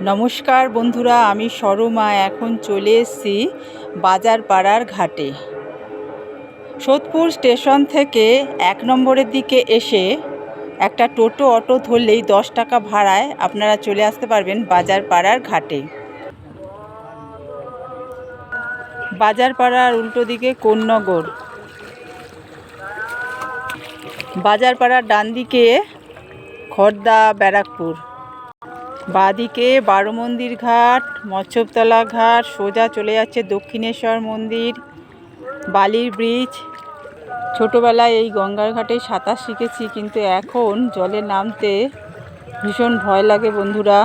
নমস্কার বন্ধুরা, আমি সরমা। এখন চলে এসেছি বাজারপাড়ার ঘাটে। সোদপুর স্টেশন থেকে 1 নম্বরের দিকে এসে একটা টোটো অটো ধরলেই 10 টাকা ভাড়ায় আপনারা চলে আসতে পারবেন বাজারপাড়ার ঘাটে। বাজারপাড়ার উল্টো দিকে কোন্নগর। বাজারপাড়ার ডান দিকে খড়দা ব্যারাকপুর, বাঁদিকে বারো মন্দির ঘাট, মৎস্যতলা ঘাট, সোজা চলে যাচ্ছে দক্ষিণেশ্বর মন্দির, বালির ব্রিজ। ছোটোবেলায় এই গঙ্গার ঘাটে সাঁতার শিখেছি, কিন্তু এখন জলে নামতে ভীষণ ভয় লাগে বন্ধুরা।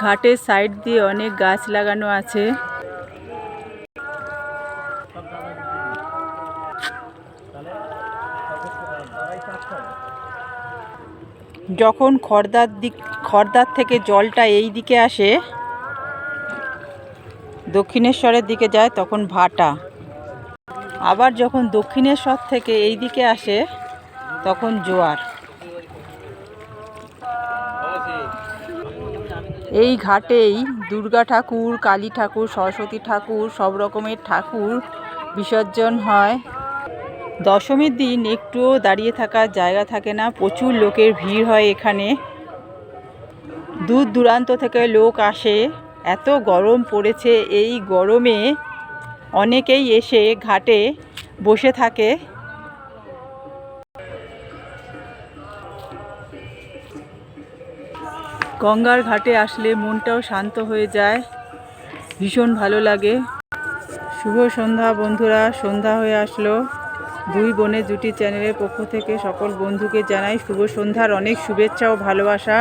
ঘাটের সাইড দিয়ে অনেক গাছ লাগানো আছে। যখন খড়দার থেকে জলটা এই দিকে আসে, দক্ষিণেশ্বরের দিকে যায়, তখন ভাটা। আবার যখন দক্ষিণেশ্বর থেকে এই দিকে আসে, তখন জোয়ার। এই ঘাটেই দুর্গা ঠাকুর, কালী ঠাকুর, সরস্বতী ঠাকুর, সব রকমের ঠাকুর বিসর্জন হয়। দশমীর দিন একটুও দাঁড়িয়ে থাকার জায়গা থাকে না, প্রচুর লোকের ভিড় হয় এখানে। দূর দূরান্ত থেকে লোক আসে। এত গরম পড়েছে, এই গরমে অনেকেই এসে ঘাটে বসে থাকে। গঙ্গার ঘাটে আসলে মনটাও শান্ত হয়ে যায়, ভীষণ ভালো লাগে। শুভ সন্ধ্যা বন্ধুরা, সন্ধ্যা হয়ে আসলো। দুই বোনের জুটি চ্যানেলের পক্ষ থেকে সকল বন্ধুকে জানাই শুভ সন্ধ্যার অনেক শুভেচ্ছা ও ভালোবাসা।